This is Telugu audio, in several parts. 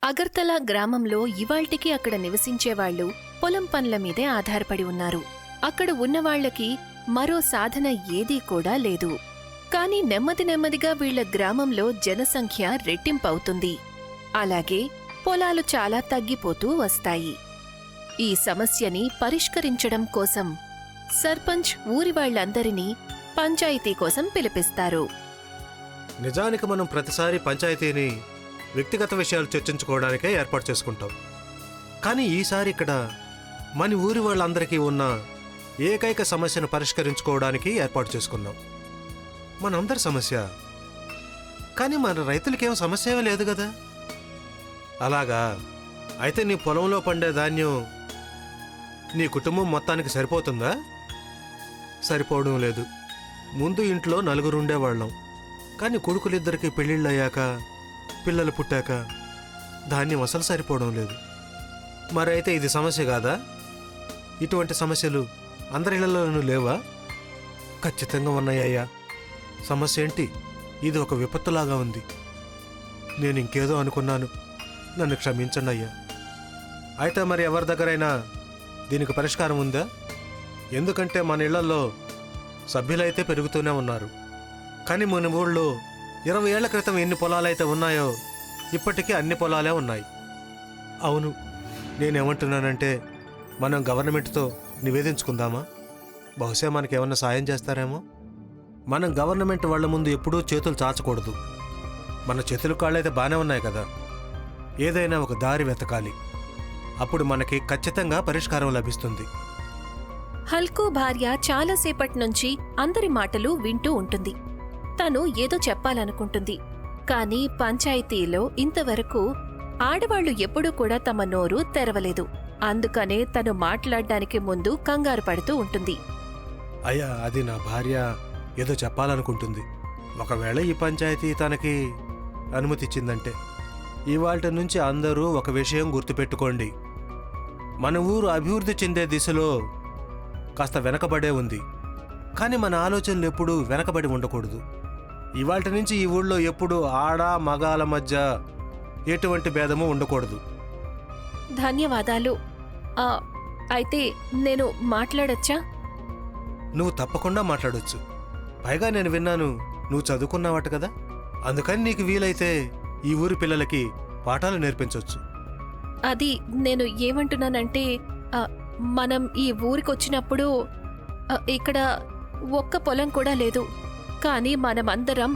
అగర్తలా గ్రామంలో ఇవాళ్టికి అక్కడ నివసించేవాళ్లు పొలం పనుల మీదే ఆధారపడి ఉన్నారు. అక్కడ ఉన్నవాళ్లకి మరో సాధన ఏదీ కూడా లేదు. కాని నెమ్మది నెమ్మదిగా వీళ్ల గ్రామంలో జనసంఖ్య రెట్టింపవుతుంది. అలాగే పొలాలు చాలా తగ్గిపోతూ వస్తాయి. ఈ సమస్యని పరిష్కరించడం కోసం సర్పంచ్ ఊరివాళ్లందరినీ పంచాయతీ కోసం పిలిపిస్తారు. నిజానికి మనం ప్రతిసారి పంచాయతీని వ్యక్తిగత విషయాలు చర్చించుకోవడానికే ఏర్పాటు చేసుకుంటాం. కానీ ఈసారి ఇక్కడ మన ఊరి వాళ్ళందరికీ ఉన్న ఏకైక సమస్యను పరిష్కరించుకోవడానికి ఏర్పాటు చేసుకున్నాం. మనందరి సమస్య. కానీ మన రైతులకేం సమస్య ఏమీ లేదు కదా. అలాగా అయితే నీ పొలంలో పండే ధాన్యం నీ కుటుంబం మొత్తానికి సరిపోతుందా? సరిపోవడం లేదు. ముందు ఇంట్లో నలుగురు ఉండేవాళ్ళం. కానీ కొడుకులిద్దరికి పెళ్ళిళ్ళయ్యాక పిల్లలు పుట్టాక ధాన్యం అసలు సరిపోవడం లేదు. మరైతే ఇది సమస్య కాదా? ఇటువంటి సమస్యలు అందరి ఇళ్లలోనూ లేవా? ఖచ్చితంగా ఉన్నాయ్యా. సమస్య ఏంటి? ఇది ఒక విపత్తులాగా ఉంది. నేను ఇంకేదో అనుకున్నాను. నన్ను క్షమించండి అయ్యా. అయితే మరి ఎవరి దగ్గరైనా దీనికి పరిష్కారం ఉందా? ఎందుకంటే మన ఇళ్లలో సభ్యులైతే పెరుగుతూనే ఉన్నారు. కానీ మన ఊళ్ళో 20 ఏళ్ల క్రితం ఎన్ని పొలాలైతే ఉన్నాయో ఇప్పటికీ అన్ని పొలాలే ఉన్నాయి. అవును, నేనేమంటున్నానంటే మనం గవర్నమెంట్తో నివేదించుకుందామా? బహుశా మనకేమన్నా సాయం చేస్తారేమో. మనం గవర్నమెంట్ వాళ్ళ ముందు ఎప్పుడూ చేతులు చాచకూడదు. మన చేతులు కాళ్ళైతే బాగానే ఉన్నాయి కదా. ఏదైనా ఒక దారి వెతకాలి. అప్పుడు మనకి ఖచ్చితంగా పరిష్కారం లభిస్తుంది. హల్కూ భార్య చాలాసేపటి నుంచి అందరి మాటలు వింటూ ఉంటుంది. తను ఏదో చెప్పాలనుకుంటుంది. కాని పంచాయతీలో ఇంతవరకు ఆడవాళ్లు ఎప్పుడూ కూడా తమ నోరు తెరవలేదు. అందుకనే తను మాట్లాడ్డానికి ముందు కంగారు పడుతూ ఉంటుంది. అయ్యా, అది నా భార్య ఏదో చెప్పాలనుకుంటుంది. ఒకవేళ ఈ పంచాయతీ తనకి అనుమతిచ్చిందంటే. ఇవాళ్టి నుంచి అందరూ ఒక విషయం గుర్తుపెట్టుకోండి. మన ఊరు అభివృద్ధి చెందే దిశలో కాస్త వెనకబడే ఉంది. కానీ మన ఆలోచనలు ఎప్పుడూ వెనకబడి ఉండకూడదు. ఇవాళ్టి నుంచి ఈ ఊళ్ళో ఎప్పుడూ ఆడ మగాల మధ్య ఎటువంటి భేదము ఉండకూడదు. ధన్యవాదాలు. అయితే నేను మాట్లాడొచ్చా? నువ్వు తప్పకుండా మాట్లాడొచ్చు. పైగా నేను విన్నాను నువ్వు చదువుకున్నావట కదా. అందుకని నీకు వీలైతే ఈ ఊరి పిల్లలకి పాఠాలు నేర్పించవచ్చు. అది నేను ఏమంటున్నానంటే, మనం ఈ ఊరికొచ్చినప్పుడు ఇక్కడ ఒక్క పొలం కూడా లేదు. కానీ మనమందరం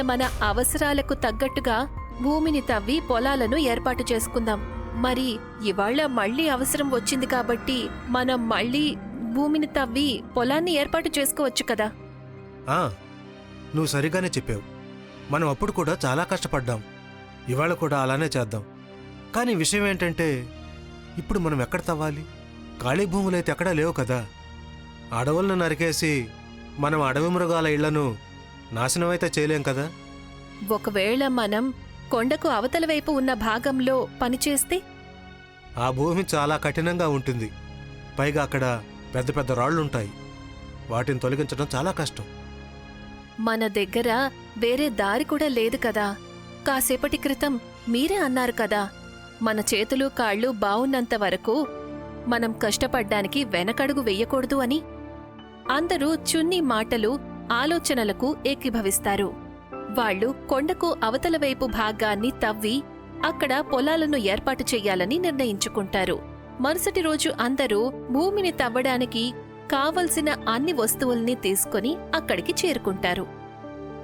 మన అవసరాలకు తగ్గట్టుగా భూమిని తవ్వి పొలాలను ఏర్పాటు చేసుకుందాం. మరి ఇవాళ మళ్లీ అవసరం వచ్చింది కాబట్టి మనం మళ్లీ భూమిని తవ్వి పొలాన్ని ఏర్పాటు చేసుకోవచ్చు కదా. నువ్వు సరిగానే చెప్పావు. మనం అప్పుడు కూడా చాలా కష్టపడ్డాం. ఇవాళ కూడా అలానే చేద్దాం. కానీ విషయం ఏంటంటే, ఇప్పుడు మనం ఎక్కడ తవ్వాలి? ఖాళీ భూములైతే ఎక్కడా లేవు కదా. అడవులను నరికేసి మనం అడవి మృగాల ఇళ్లను నాశనమైతే చేయలేం కదా. ఒకవేళ మనం కొండకు అవతల వైపు ఉన్న భాగంలో పనిచేస్తే? ఆ భూమి చాలా కఠినంగా ఉంటుంది. పైగా అక్కడ పెద్ద పెద్ద రాళ్లుంటాయి. వాటిని తొలగించడం చాలా కష్టం. మన దగ్గర వేరే దారి కూడా లేదు కదా. కాసేపటి క్రితం మీరే అన్నారు కదా, మన చేతులు కాళ్ళు బావున్నంత వరకు మనం కష్టపడ్డానికి వెనకడుగు వెయ్యకూడదు అని. అందరూ చున్నీ మాటలు ఆలోచనలకు ఏకీభవిస్తారు. వాళ్లు కొండకు అవతల వైపు భాగాన్ని తవ్వి అక్కడ పొలాలను ఏర్పాటు చెయ్యాలని నిర్ణయించుకుంటారు. మరుసటి రోజు అందరూ భూమిని తవ్వడానికి కావలసిన అన్ని వస్తువుల్ని తీసుకుని అక్కడికి చేరుకుంటారు.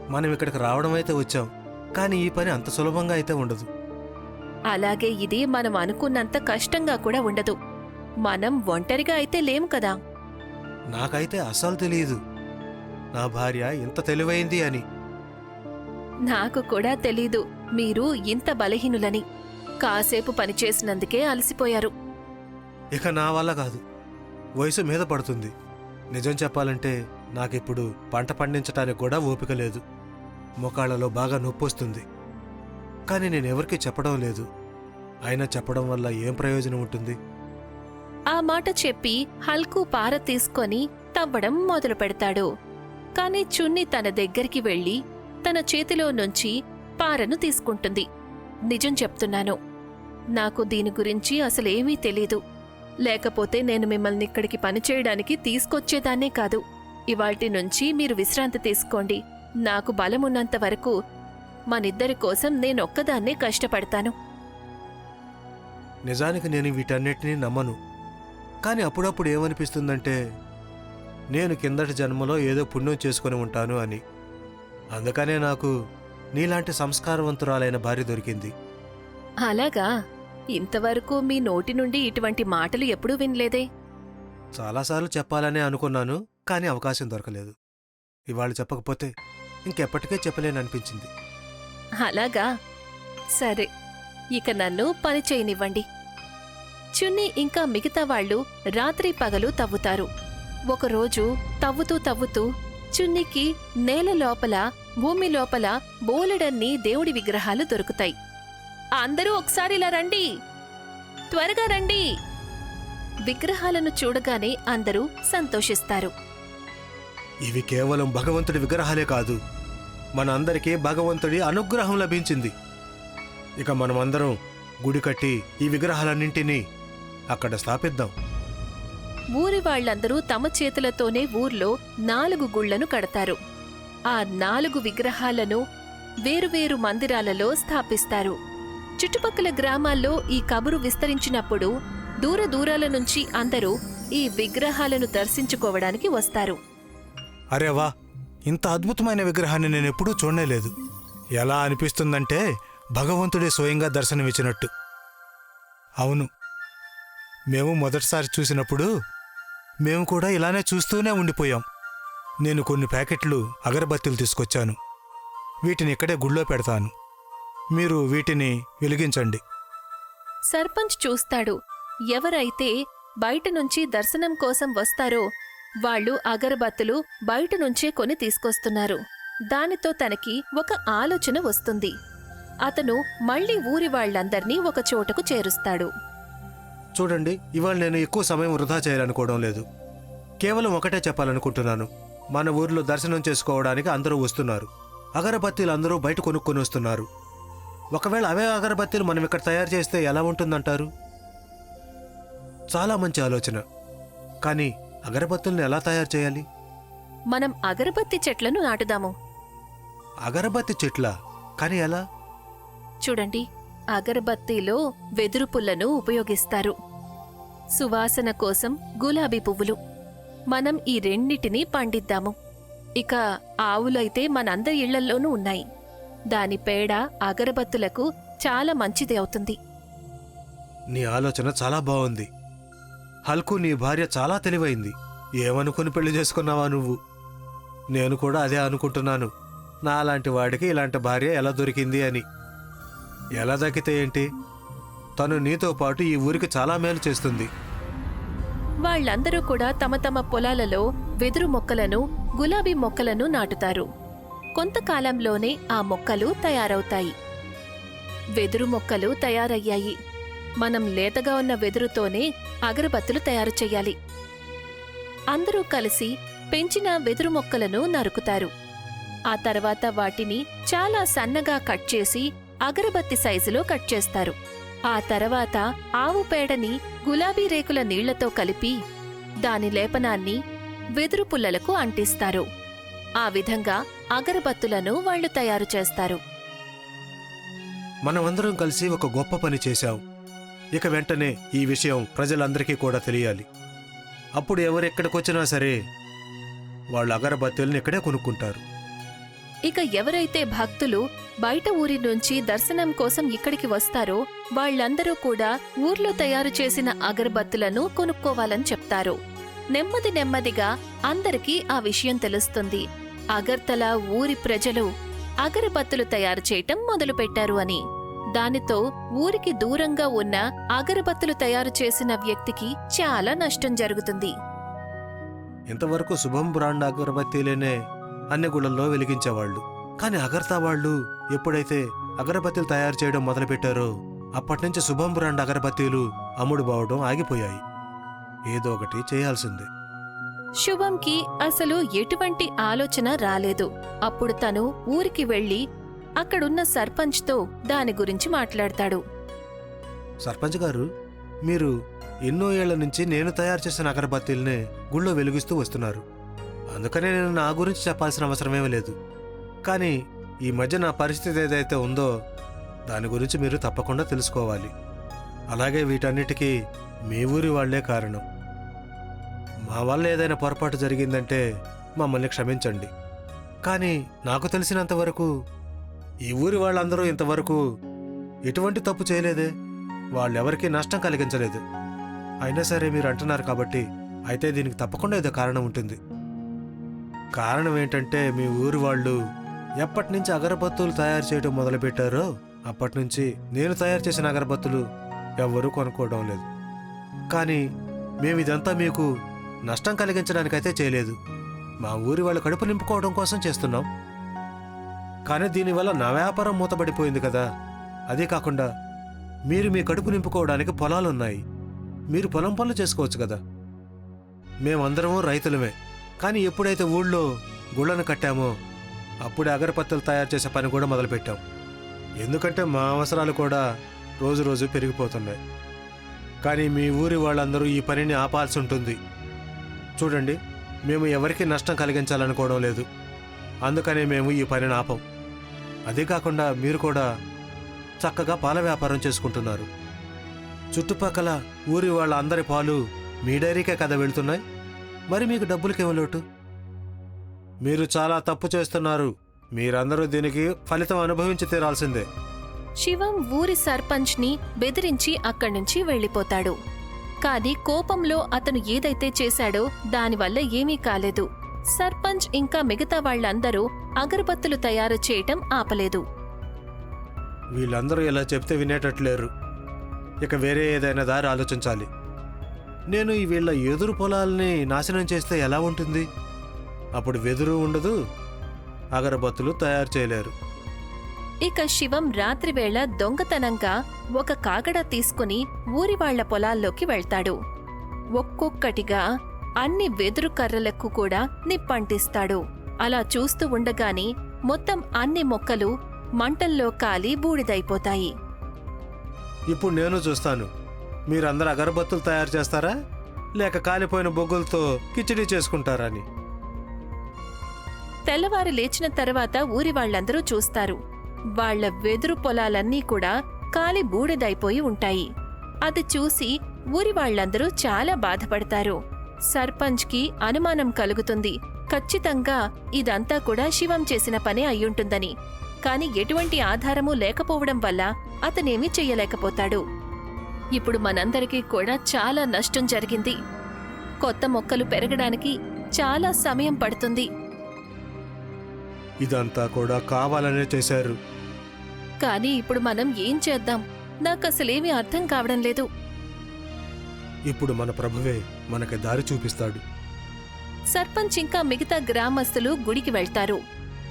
మనం ఇక్కడికి రావడం అయితే వచ్చాం, కానీ ఈ పని అంత సులభంగా అయితే ఉండదు. అలాగే ఇది మనం అనుకున్నంత కష్టంగా కూడా ఉండదు. మనం ఒంటరిగా అయితే లేము కదా. నాకైతే అస్సలు తెలియదు నా భార్య ఇంత తెలివైంది అని. నాకు కూడా తెలీదు మీరు ఇంత బలహీనులని. కాసేపు పనిచేసినందుకే అలసిపోయారు. ఇక నా వల్ల కాదు. వయసు మీద పడుతుంది. నిజం చెప్పాలంటే నాకిప్పుడు పంట పండించటానికి కూడా ఓపిక లేదు. మొకాళ్లలో బాగా నొప్పొస్తుంది. కానీ నేనెవరికీ చెప్పడం లేదు. అయినా చెప్పడం వల్ల ఏం ప్రయోజనం ఉంటుంది? ఆ మాట చెప్పి హల్కూ పార తీసుకొని తవ్వడం మొదలు పెడతాడు. కాని చున్ని తన దగ్గరికి వెళ్లి తన చేతిలో నుంచి పారను తీసుకుంటుంది. నిజం చెప్తున్నాను, నాకు దీని గురించి అసలేమీ తెలీదు. లేకపోతే నేను మిమ్మల్ని ఇక్కడికి పనిచేయడానికి తీసుకొచ్చేదాన్నే కాదు. ఇవాల్టి నుంచి మీరు విశ్రాంతి తీసుకోండి. నాకు బలమున్నంత వరకు మనిద్దరి కోసం నేనొక్కదాన్నే కష్టపడతాను. నిజానికి నేను వీటన్నిటినీ నమ్మను. కానీ అప్పుడప్పుడు ఏమనిపిస్తుందంటే నేను కిందటి జన్మలో ఏదో పుణ్యం చేసుకుని ఉంటాను అని. అందుకనే నాకు నీలాంటి సంస్కారవంతురాలైన భార్య దొరికింది. అలాగా? ఇంతవరకు మీ నోటి నుండి ఇటువంటి మాటలు ఎప్పుడూ వినలేదే. చాలాసార్లు చెప్పాలనే అనుకున్నాను, కానీ అవకాశం దొరకలేదు. ఇవాళ చెప్పకపోతే ఇంకెప్పటికే చెప్పలేననిపించింది. అలాగా? సరే, ఇక నన్ను పని చేయనివ్వండి. చున్నీ ఇంకా మిగతా వాళ్ళు రాత్రి పగలు తవ్వుతారు. ఒకరోజు తవ్వుతూ తవ్వుతూ చున్నీకి నేల లోపల, భూమి లోపల బోలెడన్ని దేవుడి విగ్రహాలు దొరుకుతాయి. అందరూ ఒకసారిలా రండి, త్వరగా రండి. విగ్రహాలను చూడగానే అందరూ సంతోషిస్తారు. ఇవి కేవలం భగవంతుడి విగ్రహాలే కాదు, మన అందరికీ భగవంతుడి అనుగ్రహం లభించింది. ఇక మనమందరం గుడి కట్టి ఈ విగ్రహాలన్నింటినీ అక్కడ స్థాపిద్దాం. ఊరి వాళ్లందరూ తమ చేతులతోనే ఊర్లో 4 గుళ్లను కడతారు. ఆ 4 విగ్రహాలను వేరువేరు మందిరాలలో స్థాపిస్తారు. చుట్టుపక్కల గ్రామాల్లో ఈ కబురు విస్తరించినప్పుడు దూర దూరాల నుంచి అందరూ ఈ విగ్రహాలను దర్శించుకోవడానికి వస్తారు. అరే వా, ఇంత అద్భుతమైన విగ్రహాన్ని నేనెప్పుడూ చూడలేదు. ఎలా అనిపిస్తుందంటే భగవంతుడే స్వయంగా దర్శనమిచ్చినట్టు. అవును, మేము మొదటిసారి చూసినప్పుడు మేము కూడా ఇలానే చూస్తూనే ఉండిపోయాం. నేను కొన్ని ప్యాకెట్లు అగరబత్తీలు తీసుకొచ్చాను. వీటిని ఇక్కడే గుళ్ళో పెడతాను. మీరు వీటిని వెలిగించండి. సర్పంచ్ చూస్తాడు. ఎవరైతే బయట నుంచి దర్శనం కోసం వస్తారో వాళ్ళు అగరబత్తులు బయట నుంచే కొని తీసుకొస్తున్నారు. దానితో తనకి ఒక ఆలోచన వస్తుంది. అతను మళ్లీ ఊరి వాళ్లందర్నీ ఒక చోటకు చేరుస్తాడు. చూడండి, ఇవాళ నేను ఎక్కువ సమయం వృధా చేయాలనుకోవడం లేదు. కేవలం ఒకటే చెప్పాలనుకుంటున్నాను. మన ఊర్లో దర్శనం చేసుకోవడానికి అందరూ వస్తున్నారు. అగరబత్తీలు అందరూ బయట కొనుక్కొని వస్తున్నారు. ఒకవేళ అవే అగరబత్తీలు మనం ఇక్కడ తయారు చేస్తే ఎలా ఉంటుందంటారు? చాలా మంచి ఆలోచన. కానీ అగరబత్తుల్ని ఎలా తయారు చేయాలి? మనం అగరబత్తి చెట్లను నాటుదాము. అగరబత్తి చెట్లా? కానీ ఎలా? చూడండి, అగరబత్తీలో వెదురు పుల్లను ఉపయోగిస్తారు. సువాసన కోసం గులాబీ పువ్వులు. మనం ఈ రెండిటినీ పండిద్దాము. ఇక ఆవులైతే మనందరి ఇళ్లల్లోనూ ఉన్నాయి. దాని పేడ అగరబత్తులకు చాలా మంచిది అవుతుంది. నీ ఆలోచన చాలా బాగుంది. హల్కు, నీ భార్య చాలా తెలివైంది. ఏమనుకుని పెళ్లి చేసుకున్నావా నువ్వు? నేను కూడా అదే అనుకుంటున్నాను. నాలాంటి వాడికి ఇలాంటి భార్య ఎలా దొరికింది అని. ఎలా దక్కితే ఏంటి, తను నీతో పాటు ఈ ఊరికి చాలా మేలు చేస్తుంది. వాళ్ళందరూ కూడా తమ తమ పొలాలలో వెదురు మొక్కలను, గులాబీ మొక్కలను నాటుతారు. కొంతకాలంలోనే ఆ మొక్కలు తయారవుతాయి. వెదురు మొక్కలు తయారయ్యాయి. మనం లేతగా ఉన్న వెదురుతోనే అగరబత్తులు తయారు చెయ్యాలి. అందరూ కలిసి పెంచిన వెదురు మొక్కలను నరుకుతారు. ఆ తర్వాత వాటిని చాలా సన్నగా కట్ చేసి అగరబత్తి సైజులో కట్ చేస్తారు. ఆ తర్వాత ఆవు పేడని గులాబీ రేకుల నీళ్లతో కలిపి దాని లేపనాన్ని వెదురు పుల్లలకు అంటిస్తారు. ఆ విధంగా అగరబత్తులను వాళ్లు తయారు చేస్తారు. మనమందరం కలిసి ఒక గొప్ప పని చేశాం. ఇక వెంటనే ఈ విషయం ప్రజలందరికీ కూడా తెలియాలి. అప్పుడు ఎవరెక్కడికొచ్చినా సరే వాళ్ళు అగరబత్తీలను ఇక్కడే కొనుక్కుంటారు. ఇక ఎవరైతే భక్తులు బయట ఊరి నుంచి దర్శనం కోసం ఇక్కడికి వస్తారో వాళ్లందరూ కూడా ఊర్లో తయారు చేసిన అగరబత్తులను కొనుక్కోవాలని చెప్తారు. నెమ్మది నెమ్మదిగా అందరికీ ఆ విషయం తెలుస్తుంది. అగర్తల ఊరి ప్రజలు అగరబత్తులు తయారు చేయటం మొదలుపెట్టారు అని. దానితో ఊరికి దూరంగా ఉన్న అగరబత్తులు తయారు చేసిన వ్యక్తికి చాలా నష్టం జరుగుతుంది. ఇంతవరకు శుభం బ్రాండ్ అగరబత్తీలేనే అన్ని గుళ్ళల్లో వెలిగించేవాళ్లు. కానీ అగర్తా వాళ్ళు ఎప్పుడైతే అగరబత్తీలు తయారు చేయడం మొదలుపెట్టారో అప్పటినుంచి శుభం బ్రాండ్ అగరబత్తీలు అమ్ముడు పోవడం ఆగిపోయాయి. ఏదో ఒకటి చేయాల్సిందే. శుభంకి అసలు ఎటువంటి ఆలోచన రాలేదు. అప్పుడు తను ఊరికి వెళ్లి అక్కడున్న సర్పంచ్తో దాని గురించి మాట్లాడతాడు. సర్పంచ్ గారు, మీరు ఎన్నో ఏళ్ల నుంచి నేను తయారు చేసిన అగరబత్తీల్ని గుళ్ళో వెలిగిస్తూ వస్తున్నారు. అందుకనే నేను నా గురించి చెప్పాల్సిన అవసరమేమీ లేదు. కానీ ఈ మధ్య నా పరిస్థితి ఏదైతే ఉందో దాని గురించి మీరు తప్పకుండా తెలుసుకోవాలి. అలాగే వీటన్నిటికీ మీ ఊరి వాళ్లే కారణం. మా వల్ల ఏదైనా పొరపాటు జరిగిందంటే మమ్మల్ని క్షమించండి. కానీ నాకు తెలిసినంతవరకు ఈ ఊరి వాళ్ళందరూ ఇంతవరకు ఎటువంటి తప్పు చేయలేదే. వాళ్ళెవరికీ నష్టం కలిగించలేదు. అయినా సరే మీరు అంటున్నారు కాబట్టి అయితే దీనికి తప్పకుండా ఏదో కారణం ఉంటుంది. కారణం ఏంటంటే మీ ఊరి వాళ్ళు ఎప్పటి నుంచి అగరబత్తులు తయారు చేయడం మొదలుపెట్టారో అప్పటి నుంచి నేను తయారు చేసిన అగరబత్తులు ఎవ్వరూ కొనుక్కోవడం లేదు. కానీ మేము ఇదంతా మీకు నష్టం కలిగించడానికైతే చేయలేదు. మా ఊరి వాళ్ళ కడుపు నింపుకోవడం కోసం చేస్తున్నాం. కానీ దీనివల్ల నా వ్యాపారం మూతపడిపోయింది కదా. అదే కాకుండా మీరు మీ కడుపు నింపుకోవడానికి పొలాలున్నాయి. మీరు పొలం పనులు చేసుకోవచ్చు కదా. మేమందరము రైతులమే. కానీ ఎప్పుడైతే ఊళ్ళో గుళ్ళను కట్టామో అప్పుడే అగరబత్తులు తయారు చేసే పని కూడా మొదలుపెట్టాం. ఎందుకంటే మా అవసరాలు కూడా రోజు రోజు పెరిగిపోతున్నాయి. కానీ మీ ఊరి వాళ్ళందరూ ఈ పనిని ఆపాల్సి ఉంటుంది. చూడండి, మేము ఎవరికీ నష్టం కలిగించాలనుకోవడం లేదు. అందుకనే మేము ఈ పనిని ఆపం. అదే కాకుండా మీరు కూడా చక్కగా పాల వ్యాపారం చేసుకుంటున్నారు. చుట్టుపక్కల ఊరి వాళ్ళ అందరి పాలు మీ డైరీకే కదా వెళ్తున్నాయి. మరి మీకు డబ్బులకేమో లోటు? మీరు చాలా తప్పు చేస్తున్నారు. మీరందరూ దీనికి ఫలితం అనుభవించి తీరాల్సిందే. శివం ఊరి సర్పంచ్ని బెదిరించి అక్కడి నుంచి వెళ్ళిపోతాడు. కాని కోపంలో అతను ఏదైతే చేశాడో దానివల్ల ఏమీ కాలేదు. సర్పంచ్ ఇంకా మిగతా వాళ్లందరూ అగరబత్తులు తయారు చేయటం ఆపలేదు. వీళ్ళందరూ ఇలా చెప్తే వినేటట్లేరు. ఇక వేరే ఏదైనా దారి ఆలోచించాలి. నేను ఈ వీళ్ళ ఎదురు పొలాల్ని నాశనం చేస్తే ఎలా ఉంటుంది? అప్పుడు వెదురు ఉండదు, అగరబత్తులు తయారు చేయలేరు. ఇక శివం రాత్రివేళ దొంగతనంగా ఒక కాగడ తీసుకుని ఊరి వాళ్ల పొలాల్లోకి వెళ్తాడు. ఒక్కొక్కటిగా అన్ని వెదురు కర్రలకు కూడా నిప్పంటిస్తాడు. అలా చూస్తూ ఉండగాని మొత్తం అన్ని మొక్కలు మంటల్లో కాలి బూడిదైపోతాయి. ఇప్పుడు నేను చూస్తాను, మీరందరూ అగరబత్తులు తయారు చేస్తారా లేక కాలిపోయిన బొగ్గులతో కిచిడీ చేసుకుంటారా అని. తెల్లవారు లేచిన తర్వాత ఊరి వాళ్లందరూ చూస్తారు. వాళ్ల వెదురు పొలాలన్నీ కూడా కాలి బూడిదైపోయి ఉంటాయి. అది చూసి ఊరి వాళ్లందరూ చాలా బాధపడతారు. సర్పంచ్కి అనుమానం కలుగుతుంది. ఖచ్చితంగా ఇదంతా కూడా శివం చేసిన పనే అయ్యుంటుందని. కాని ఎటువంటి ఆధారమూ లేకపోవడం వల్ల అతనేమీ చెయ్యలేకపోతాడు. ఇప్పుడు మనందరికీ కూడా చాలా నష్టం జరిగింది. కొత్త మొక్కలు పెరగడానికి చాలా సమయం పడుతుంది. ఇదంతా కూడా కావాలనే చేశారు. కానీ ఇప్పుడు మనం ఏం చేద్దాం? నాకసలేమీ అర్థం కావడం లేదు. ఇప్పుడు మన ప్రభువే మనకి దారి చూపిస్తాడు. సర్పంచ్ ఇంకా మిగతా గ్రామస్తులు గుడికి వెళ్తారు.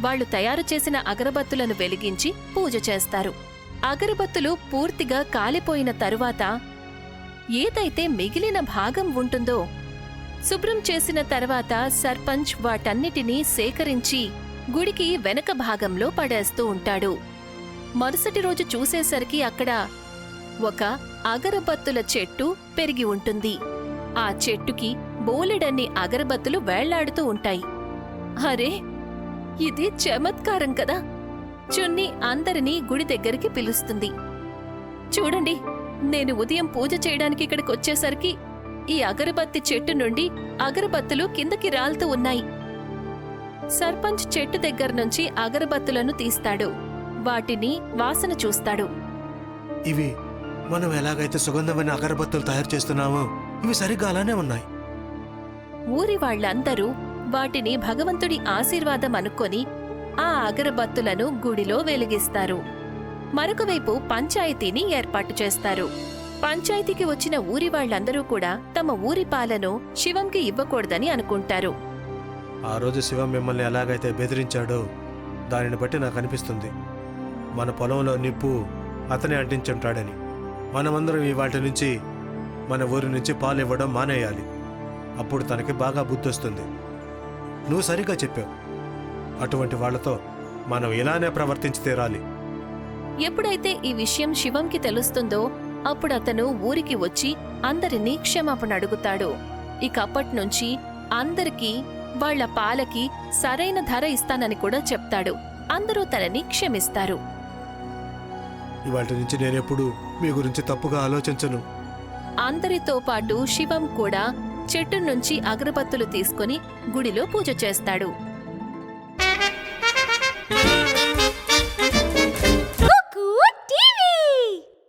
వాళ్లు తయారు చేసిన అగరబత్తులను వెలిగించి పూజ చేస్తారు. అగరబత్తులు పూర్తిగా కాలిపోయిన తరువాత ఏదైతే మిగిలిన భాగం ఉంటుందో శుభ్రం చేసిన తర్వాత సర్పంచ్ వాటన్నిటినీ సేకరించి గుడికి వెనక భాగంలో పడేస్తూ ఉంటాడు. మరుసటి రోజు చూసేసరికి అక్కడ ఒక అగరబత్తుల చెట్టు పెరిగి ఉంటుంది. ఆ చెట్టుకి బోలెడన్ని అగరబత్తులు వేళ్లాడుతూ ఉంటాయి. అరే, ఇది చమత్కారం కదా! చున్ని అందరినీ గుడి దగ్గరికి పిలుస్తుంది. చూడండి, నేను ఉదయం పూజ చేయడానికి ఇక్కడికొచ్చేసరికి ఈ అగరబత్తి చెట్టు నుండి అగరబత్తులు కిందకి రాలుతూ ఉన్నాయి. సర్పంచ్ చెట్టు దగ్గర నుంచి అగరబత్తులను తీస్తాడు. వాటిని వాసన చూస్తాడు. ఇవి మనం ఎలాగైతే సుగంధమైన అగరబత్తులు తయారు చేస్తున్నామో ఇవి సరిగ్గా అలానే ఉన్నాయి. ఊరి వాళ్లందరూ వాటిని భగవంతుడి ఆశీర్వాదం అనుకొని ఆ అగరబత్తులను గుడిలో వెలిగిస్తారు. మరొకవైపు పంచాయతీని ఏర్పాటు చేస్తారు. పంచాయతీకి వచ్చిన ఊరి వాళ్లందరూ కూడా తమ ఊరి పాలను శివంకి ఇవ్వకూడదని అనుకుంటారు. ఆ రోజు శివం మిమ్మల్ని ఎలాగైతే బెదిరించాడో దానిని బట్టి నాకు అనిపిస్తుంది మన పొలంలో నిప్పు అతనే అంటించుంటాడని. మనమందరం ఈ వాటి నుంచి మన ఊరి నుంచి పాలు ఇవ్వడం మానేయాలి. అప్పుడు తనకి బాగా బుద్ధొస్తుంది. నువ్వు సరిగ్గా చెప్పావు. అటువంటి వాళ్లతో మనం ఇలానే ప్రవర్తించి తీరాలి. ఎప్పుడైతే ఈ విషయం శివంకి తెలుస్తుందో అప్పుడతను ఊరికి వచ్చి అందరినీ క్షమాపణ అడుగుతాడు. ఇకప్పట్నుంచి అందరికీ వాళ్ళ పాలకి సరైన ధర ఇస్తానని కూడా చెప్తాడు. అందరూ తనని క్షమిస్తారు. ఇవాటి నుంచి నేనెప్పుడు మీ గురించి తప్పుగా ఆలోచించను. అందరితో పాటు శివం కూడా చెట్టు నుంచి అగరబత్తులు తీసుకుని గుడిలో పూజ చేస్తాడు.